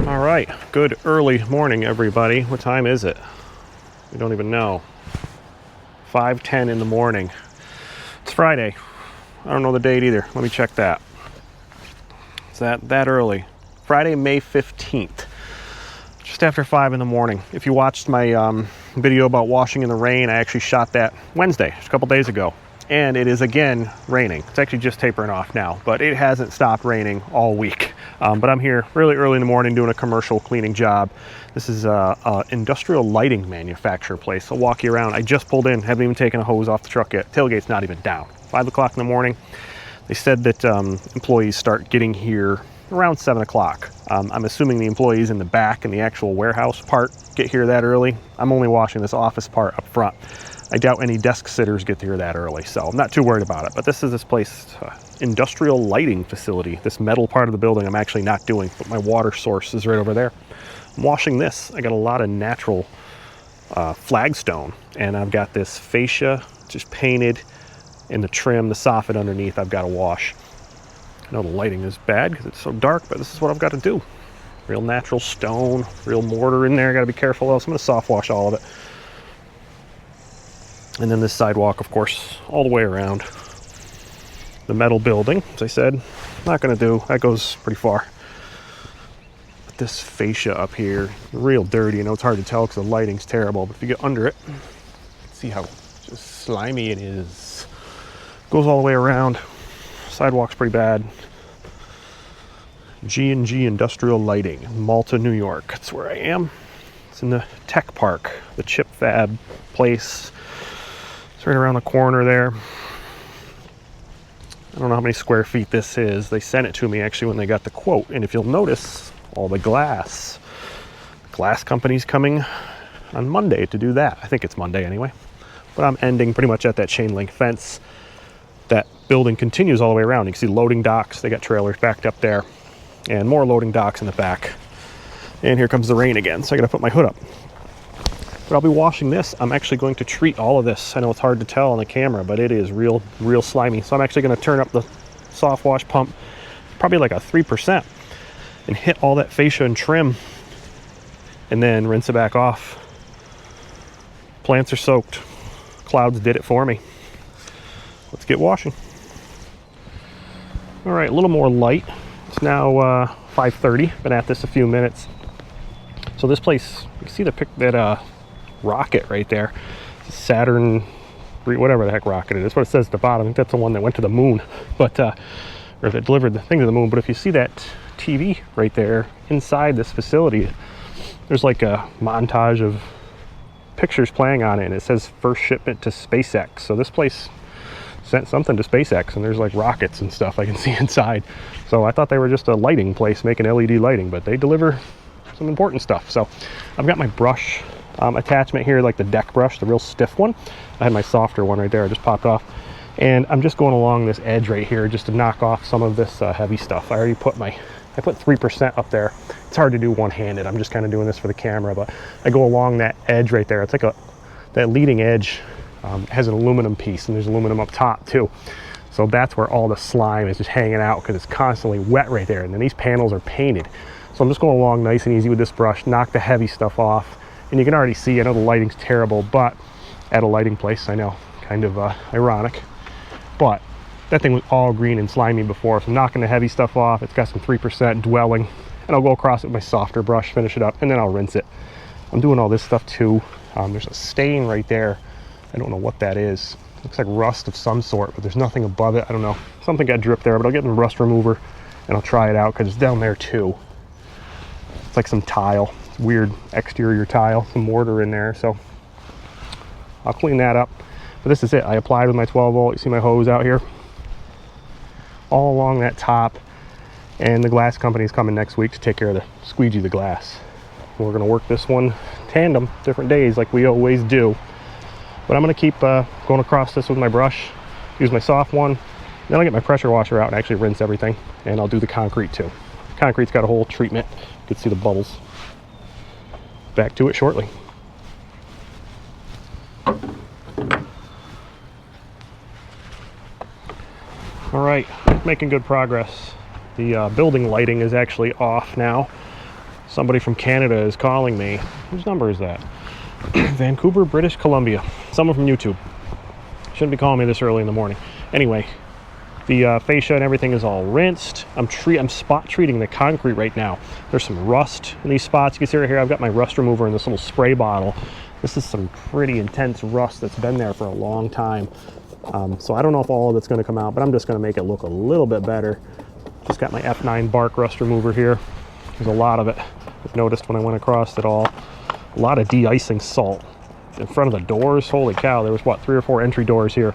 All right, good early morning, everybody. What time is it? We don't even know. 5:10 in the morning. It's Friday. I don't know the date either. Let me check that. It's that early. Friday, May 15th. Just after 5 in the morning. If you watched my video about washing in the rain, I actually shot that Wednesday, just a couple days ago. And it is again raining. It's actually just tapering off now, but it hasn't stopped raining all week. But I'm here really early in the morning doing a commercial cleaning job. This is a industrial lighting manufacturer place. I'll walk you around. I just pulled in, haven't even taken a hose off the truck yet. Tailgate's not even down. 5 o'clock in the morning. They said that employees start getting here around 7 o'clock. I'm assuming the employees in the back and the actual warehouse part get here that early. I'm only washing this office part up front. I doubt any desk sitters get here that early, so I'm not too worried about it. But this is this place, industrial lighting facility. This metal part of the building I'm actually not doing, but my water source is right over there. I'm washing this. I got a lot of natural flagstone, and I've got this fascia just painted, and the trim, the soffit underneath, I've got to wash. I know the lighting is bad because it's so dark, but this is what I've got to do. Real natural stone, real mortar in there. I got to be careful else. I'm going to soft wash all of it. And then this sidewalk, of course, all the way around the metal building. As I said, not going to do. That goes pretty far. But this fascia up here, real dirty. I know it's hard to tell because the lighting's terrible, but if you get under it, see how just slimy it is. Goes all the way around. Sidewalk's pretty bad. G&G Industrial Lighting, Malta, New York. That's where I am. It's in the tech park, the chip fab place. It's right around the corner there. I don't know how many square feet this is. They sent it to me actually when they got the quote. And if you'll notice, all the glass company's coming on Monday to do that. I think it's Monday anyway. But I'm ending pretty much at that chain link fence. That building continues all the way around. You can see loading docks. They got trailers backed up there. And more loading docks in the back. And here comes the rain again, so I gotta put my hood up. But I'll be washing this. I'm actually going to treat all of this. I know it's hard to tell on the camera, but it is real slimy. So I'm actually gonna turn up the soft wash pump, probably like a 3%, and hit all that fascia and trim, and then rinse it back off. Plants are soaked. Clouds did it for me. Let's get washing. All right, a little more light. It's now 5:30. Been at this a few minutes. So this place, you see that rocket right there, Saturn, whatever the heck rocket it is. What it says at the bottom. I think that's the one that went to the moon, but or that delivered the thing to the moon. But if you see that TV right there inside this facility, there's like a montage of pictures playing on it, and it says first shipment to SpaceX. So this place sent something to SpaceX, and there's like rockets and stuff I can see inside. So I thought they were just a lighting place making LED lighting, but they deliver some important stuff. So I've got my brush attachment here, like the deck brush, the real stiff one. I had my softer one right there, I just popped off. And I'm just going along this edge right here just to knock off some of this heavy stuff. I already put I put 3% up there. It's hard to do one-handed. I'm just kind of doing this for the camera, but I go along that edge right there. It's like that leading edge has an aluminum piece, and there's aluminum up top too. So that's where all the slime is just hanging out because it's constantly wet right there. And then these panels are painted. So I'm just going along nice and easy with this brush, knock the heavy stuff off. And you can already see, I know the lighting's terrible, but at a lighting place, I know, kind of ironic. But that thing was all green and slimy before. So I'm knocking the heavy stuff off. It's got some 3% dwelling. And I'll go across it with my softer brush, finish it up, and then I'll rinse it. I'm doing all this stuff too. There's a stain right there. I don't know what that is. Looks like rust of some sort, but there's nothing above it. I don't know. Something got dripped there, but I'll get the rust remover and I'll try it out because it's down there too. It's like some tile, weird exterior tile, some mortar in there. So I'll clean that up. But this is it. I applied with my 12 volt. You see my hose out here? All along that top. And the glass company is coming next week to take care of the squeegee the glass. We're going to work this one tandem, different days like we always do. But I'm going to keep going across this with my brush, use my soft one, then I'll get my pressure washer out and actually rinse everything, and I'll do the concrete too. Concrete's got a whole treatment. You can see the bubbles. Back to it shortly. All right, making good progress. The building lighting is actually off now. Somebody from Canada is calling me. Whose number is that? Vancouver, British Columbia. Someone from YouTube. Shouldn't be calling me this early in the morning. Anyway, the fascia and everything is all rinsed. I'm spot treating the concrete right now. There's some rust in these spots. You can see right here, I've got my rust remover in this little spray bottle. This is some pretty intense rust that's been there for a long time. So I don't know if all of it's going to come out, but I'm just going to make it look a little bit better. Just got my F9 bark rust remover here. There's a lot of it. I've noticed when I went across it all. A lot of de-icing salt in front of the doors. Holy cow, there was what, 3 or 4 entry doors here.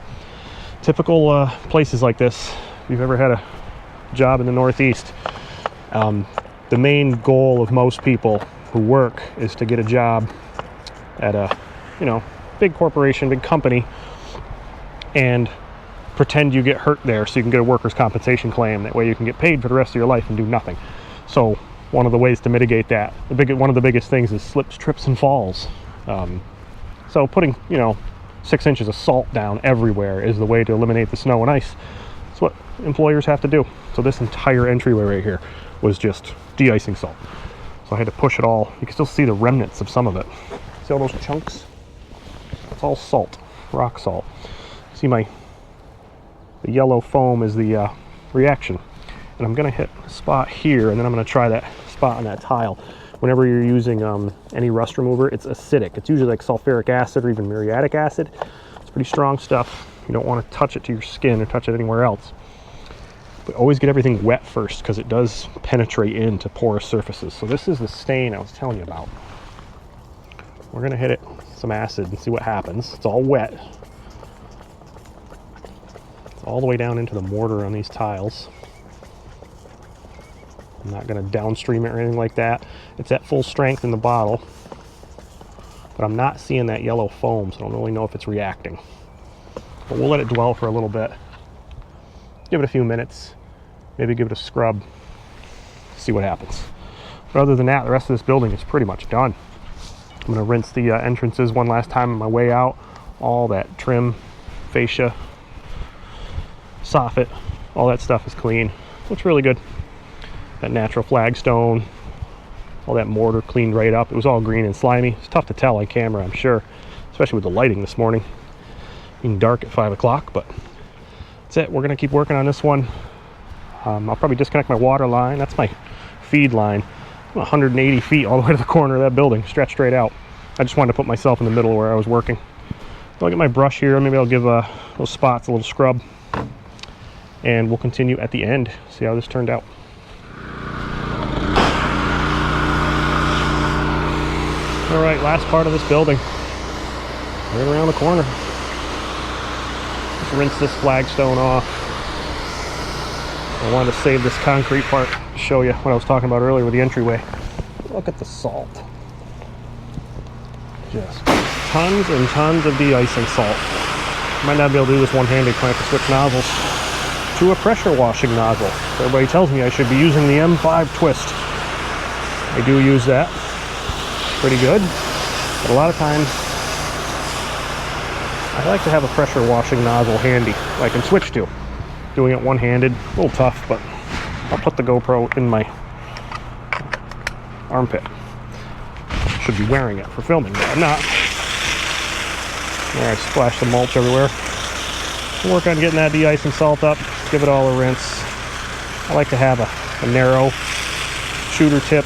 Typical places like this. If you've ever had a job in the Northeast, the main goal of most people who work is to get a job at a, big corporation, big company, and pretend you get hurt there so you can get a workers' compensation claim. That way you can get paid for the rest of your life and do nothing. So one of the ways to mitigate that, one of the biggest things is slips, trips, and falls. So putting, 6 inches of salt down everywhere is the way to eliminate the snow and ice. That's what employers have to do. So this entire entryway right here was just de-icing salt. So I had to push it all. You can still see the remnants of some of it. See all those chunks? It's all salt, rock salt. See the yellow foam is the reaction. And I'm gonna hit a spot here, and then I'm gonna try that spot on that tile. Whenever you're using any rust remover, it's acidic. It's usually like sulfuric acid or even muriatic acid. It's pretty strong stuff. You don't want to touch it to your skin or touch it anywhere else. But always get everything wet first, because it does penetrate into porous surfaces. So this is the stain I was telling you about. We're gonna hit it with some acid and see what happens. It's all wet. It's all the way down into the mortar on these tiles. I'm not going to downstream it or anything like that. It's at full strength in the bottle, but I'm not seeing that yellow foam, so I don't really know if it's reacting. But we'll let it dwell for a little bit. Give it a few minutes, maybe give it a scrub, see what happens. But other than that, the rest of this building is pretty much done. I'm going to rinse the entrances one last time on my way out. All that trim, fascia, soffit, all that stuff is clean. Looks really good. That natural flagstone, all that mortar cleaned right up. It was all green and slimy. It's tough to tell on camera, I'm sure, especially with the lighting this morning. Being dark at 5 o'clock, but that's it. We're gonna keep working on this one. I'll probably disconnect my water line. That's my feed line. 180 feet all the way to the corner of that building, stretched straight out. I just wanted to put myself in the middle where I was working. So I'll get my brush here. Maybe I'll give those spots a little scrub. And we'll continue at the end, see how this turned out. All right, last part of this building. Right around the corner. Let's rinse this flagstone off. I wanted to save this concrete part to show you what I was talking about earlier with the entryway. Look at the salt. Just tons and tons of de-icing salt. Might not be able to do this one-handed, might have to switch nozzles to a pressure washing nozzle. Everybody tells me I should be using the M5 twist. I do use that. Pretty good. But a lot of times I like to have a pressure washing nozzle handy I can switch to. Doing it one-handed, a little tough, but I'll put the GoPro in my armpit. Should be wearing it for filming, but I'm not. There, I splashed the mulch everywhere. We'll work on getting that de-icing salt up, give it all a rinse. I like to have a narrow shooter tip,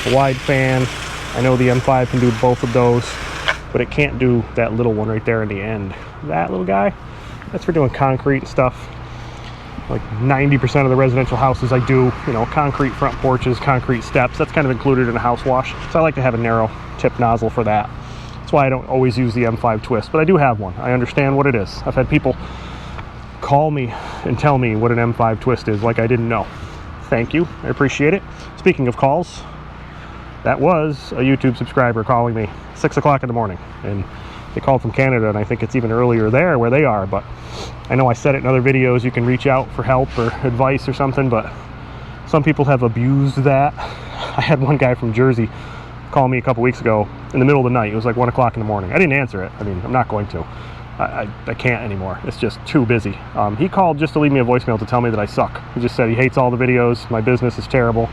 a wide fan. I know the M5 can do both of those, but it can't do that little one right there in the end. That little guy, that's for doing concrete and stuff. Like 90% of the residential houses I do, concrete front porches, concrete steps, that's kind of included in a house wash. So I like to have a narrow tip nozzle for that. That's why I don't always use the M5 twist, but I do have one. I understand what it is. I've had people call me and tell me what an M5 twist is like I didn't know. Thank you, I appreciate it. Speaking of calls, that was a YouTube subscriber calling me 6 o'clock in the morning, and they called from Canada, and I think it's even earlier there where they are, but I know I said it in other videos, you can reach out for help or advice or something, but some people have abused that. I had one guy from Jersey call me a couple weeks ago in the middle of the night. It was like 1 o'clock in the morning. I didn't answer it. I mean, I'm not going to. I can't anymore. It's just too busy. He called just to leave me a voicemail to tell me that I suck. He just said he hates all the videos, my business is terrible,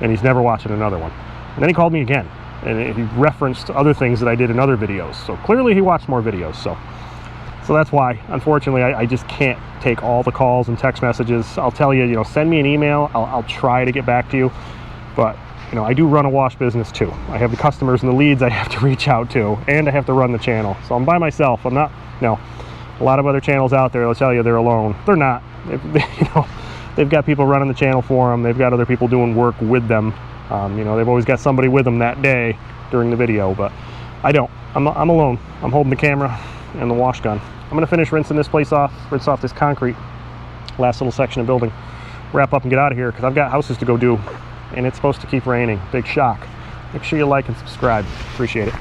and he's never watching another one. And then he called me again, and he referenced other things that I did in other videos. So clearly he watched more videos. So that's why, unfortunately, I just can't take all the calls and text messages. I'll tell you, send me an email. I'll try to get back to you. But, I do run a wash business too. I have the customers and the leads I have to reach out to, and I have to run the channel. So I'm by myself. I'm not, a lot of other channels out there, they'll tell you they're alone. They're not. They've got people running the channel for them. They've got other people doing work with them. They've always got somebody with them that day during the video, but I don't. I'm alone. I'm holding the camera and the wash gun. I'm gonna finish rinsing this place off, rinse off this concrete, last little section of building, wrap up and get out of here because I've got houses to go do, and it's supposed to keep raining. Big shock. Make sure you like and subscribe. Appreciate it.